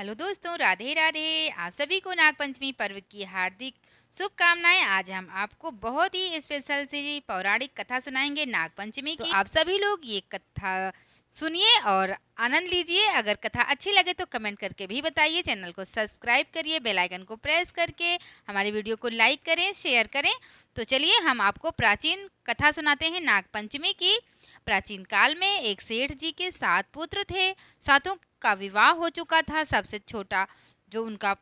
Hello दोस्तों, राधे राधे। आप सभी को नागपंचमी पर्व की हार्दिक शुभकामनाएं। आज हम आपको बहुत ही स्पेशल सी पौराणिक कथा सुनाएंगे नागपंचमी की। आप सभी लोग ये कथा सुनिए और आनंद लीजिए। अगर कथा अच्छी लगे तो कमेंट करके भी बताइए। चैनल को सब्सक्राइब करिए, बेल आइकन को प्रेस करके हमारी वीडियो को लाइक करें, शेयर करें। तो चलिए हम आपको प्राचीन कथा सुनाते हैं नागपंचमी की। प्राचीन काल में एक सेठ जी के 7 पुत्र थे। सातों का विवाह हो चुका था। सबसे छोटा जो उनका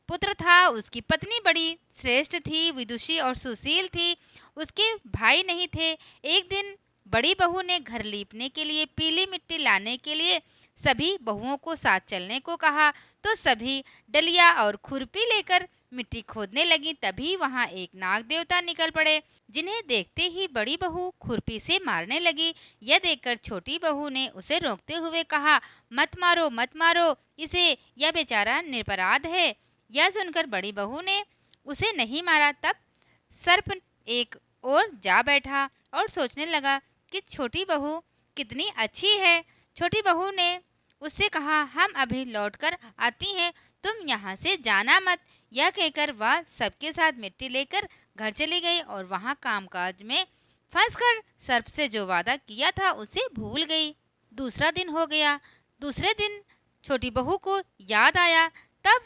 पुत्र था, उसकी पत्नी बड़ी श्रेष्ठ थी, विदुषी और सुशील थी। उसके भाई नहीं थे। एक दिन बड़ी बहू ने घर लीपने के लिए पीली मिट्टी लाने के लिए सभी बहुओं को साथ चलने को कहा। तो सभी डलिया और खुरपी लेकर मिट्टी खोदने लगी। तभी वहां एक नाग देवता निकल पड़े, जिन्हें देखते ही बड़ी बहू खुरपी से मारने लगी। यह देखकर छोटी बहू ने उसे रोकते हुए कहा, मत मारो मत मारो इसे, यह बेचारा निरपराध है। यह सुनकर बड़ी बहू ने उसे नहीं मारा। तब सर्प एक ओर जा बैठा और सोचने लगा कि छोटी बहू कितनी अच्छी है। छोटी बहू ने उससे कहा, हम अभी लौटकर आती हैं, तुम यहाँ से जाना मत। यह कहकर वह सबके साथ मिट्टी लेकर घर चली गई और वहाँ कामकाज में फंसकर सर्प से जो वादा किया था उसे भूल गई। दूसरा दिन हो गया। दूसरे दिन छोटी बहू को याद आया। तब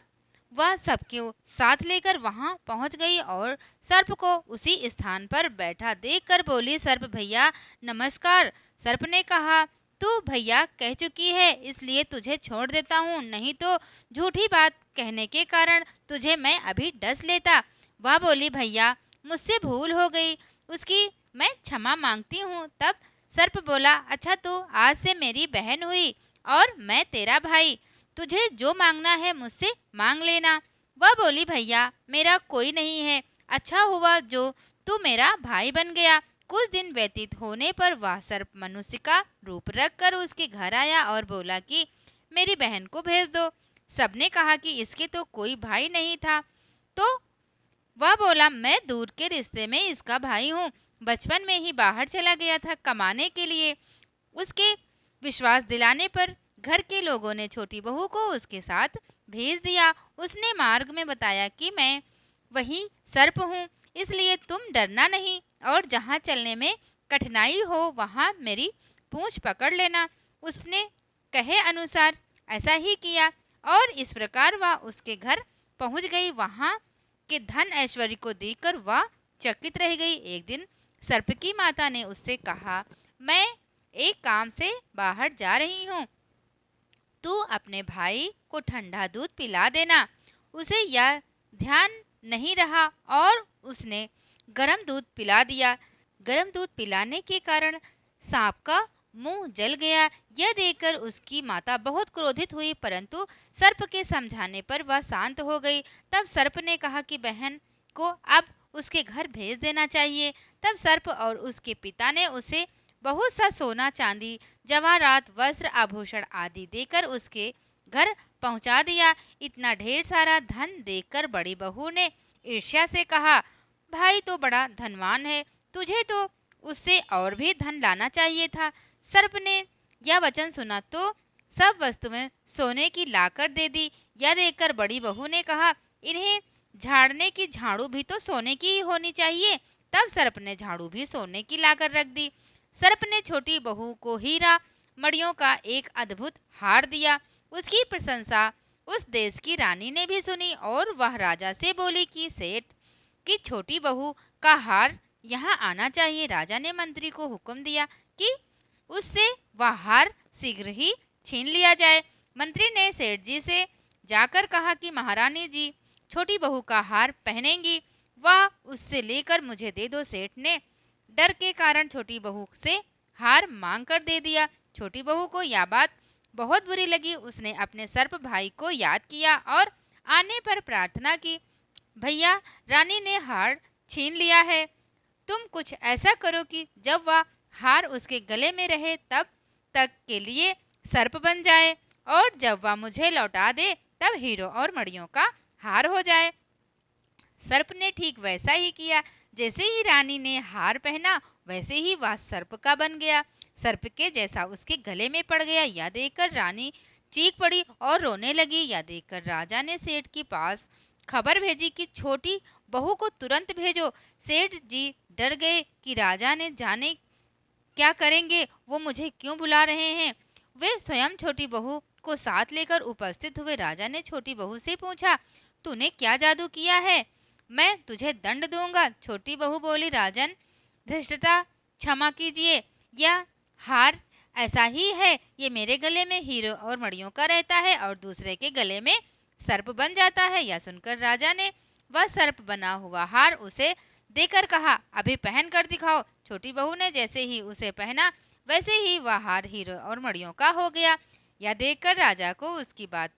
वह सबके साथ लेकर वहां पहुंच गई और सर्प को उसी स्थान पर बैठा देखकर बोली, सर्प भैया नमस्कार। सर्प ने कहा, तू भैया कह चुकी है इसलिए तुझे छोड़ देता हूँ, नहीं तो झूठी बात कहने के कारण तुझे मैं अभी डस लेता। वह बोली, भैया मुझसे भूल हो गई, उसकी मैं क्षमा मांगती हूँ। तब सर्प बोला, अच्छा तू आज से मेरी बहन हुई और मैं तेरा भाई, तुझे जो मांगना है मुझसे मांग लेना। वह बोली, भैया मेरा कोई नहीं है, अच्छा हुआ जो तू मेरा भाई बन गया। कुछ दिन व्यतीत होने पर वह सर्प मनुष्य का रूप रखकर उसके घर आया और बोला कि मेरी बहन को भेज दो। सबने कहा कि इसके तो कोई भाई नहीं था। तो वह बोला, मैं दूर के रिश्ते में इसका भाई हूँ, बचपन में ही बाहर चला गया था कमाने के लिए। उसके विश्वास दिलाने पर घर के लोगों ने छोटी बहू को उसके साथ भेज दिया। उसने मार्ग में बताया कि मैं वही सर्प हूँ, इसलिए तुम डरना नहीं और जहाँ चलने में कठिनाई हो वहाँ मेरी पूंछ पकड़ लेना। उसने कहे अनुसार ऐसा ही किया और इस प्रकार वह उसके घर पहुँच गई। वहाँ के धन ऐश्वर्य को देखकर वह चकित रह गई। एक दिन सर्प की माता ने उससे कहा, मैं एक काम से बाहर जा रही हूँ, तू अपने भाई को ठंडा दूध पिला देना। उसे यह ध्यान नहीं रहा और उसने गर्म दूध पिला दिया। गर्म दूध पिलाने के कारण सांप का मुंह जल गया। यह देखकर उसकी माता बहुत क्रोधित हुई, परंतु सर्प के समझाने पर वह शांत हो गई। तब सर्प ने कहा कि बहन को अब उसके घर भेज देना चाहिए। तब सर्प और उसके पिता ने उसे बहुत सा सोना चांदी जवाहरात वस्त्र आभूषण आदि देकर उसके घर पहुंचा दिया। इतना ढेर सारा धन देखकर बड़ी बहू ने ईर्ष्या से कहा, भाई तो बड़ा धनवान है, तुझे तो उससे और भी धन लाना चाहिए था। सर्प ने यह वचन सुना तो सब वस्तुएं सोने की लाकर दे दी। यह देखकर बड़ी बहू ने कहा, इन्हें झाड़ने की झाड़ू भी तो सोने की ही होनी चाहिए। तब सर्प ने झाड़ू भी सोने की लाकर रख दी। सर्प ने छोटी बहू को हीरा मणियों का एक अद्भुत हार दिया। उसकी प्रशंसा उस देश की रानी ने भी सुनी और वह राजा से बोली कि सेठ की छोटी बहू का हार यहाँ आना चाहिए। राजा ने मंत्री को हुक्म दिया कि उससे वह हार शीघ्र ही छीन लिया जाए। मंत्री ने सेठ जी से जाकर कहा कि महारानी जी छोटी बहू का हार पहनेंगी, वह उससे लेकर मुझे दे दो। सेठ ने डर के कारण छोटी बहू से हार मांग कर दे दिया। छोटी बहू को यह बात बहुत बुरी लगी। उसने अपने सर्प भाई को याद किया और आने पर प्रार्थना की, भैया रानी ने हार छीन लिया है, तुम कुछ ऐसा करो कि जब वह हार उसके गले में रहे तब तक के लिए सर्प बन जाए और जब वह मुझे लौटा दे तब हीरो और मणियों का हार हो जाए। सर्प ने ठीक वैसा ही किया। जैसे ही रानी ने हार पहना वैसे ही वह सर्प का बन गया। सर्प के जैसा उसके गले में पड़ गया। यह देखकर रानी चीख पड़ी और रोने लगी। यह देखकर राजा ने सेठ के पास खबर भेजी कि छोटी बहू को तुरंत भेजो। सेठ जी डर गए कि राजा ने जाने क्या करेंगे, वो मुझे क्यों बुला रहे हैं। वे स्वयं छोटी बहू को साथ लेकर उपस्थित हुए। राजा ने छोटी बहू से पूछा, तूने क्या जादू किया है, मैं तुझे दंड दूंगा। छोटी बहू बोली, राजन धृष्टता क्षमा कीजिए, यह हार ऐसा ही है, ये मेरे गले में हीरो और मणियों का रहता है और दूसरे के गले में सर्प बन जाता है। यह सुनकर राजा ने वह सर्प बना हुआ हार उसे देकर कहा, अभी पहन कर दिखाओ। छोटी बहू ने जैसे ही उसे पहना वैसे ही वह हार हीरो और मणियों का हो गया। यह देखकर राजा को उसकी बात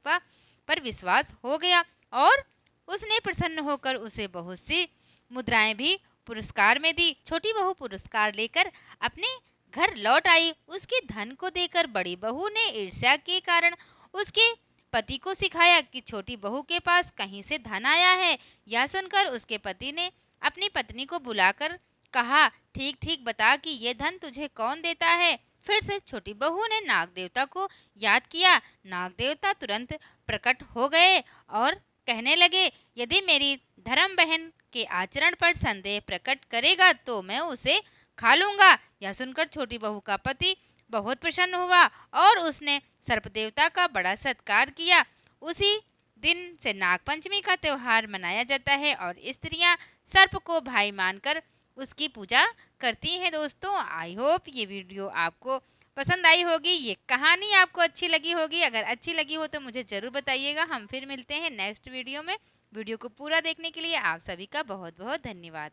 पर विश्वास हो गया और उसने प्रसन्न होकर उसे बहुत सी मुद्राएं भी पुरस्कार में दी। छोटी बहू पुरस्कार लेकर अपने घर लौट आई। उसके धन को देखकर बड़ी बहू ने ईर्ष्या के कारण उसके पति को सिखाया कि छोटी बहू के पास कहीं से धन आया है। यह सुनकर उसके पति ने अपनी पत्नी को बुलाकर कहा, ठीक ठीक बता कि ये धन तुझे कौन देता है। फिर से छोटी बहू ने नाग देवता को याद किया। नाग देवता तुरंत प्रकट हो गए और कहने लगे, यदि मेरी धर्म बहन के आचरण पर संदेह प्रकट करेगा तो मैं उसे खा लूंगा। यह सुनकर छोटी बहू का पति बहुत प्रसन्न हुआ और उसने सर्प देवता का बड़ा सत्कार किया। उसी दिन से नागपंचमी का त्यौहार मनाया जाता है और स्त्रियां सर्प को भाई मानकर उसकी पूजा करती हैं। दोस्तों, आई होप ये वीडियो आपको पसंद आई होगी, ये कहानी आपको अच्छी लगी होगी। अगर अच्छी लगी हो तो मुझे ज़रूर बताइएगा। हम फिर मिलते हैं नेक्स्ट वीडियो में। वीडियो को पूरा देखने के लिए आप सभी का बहुत बहुत धन्यवाद।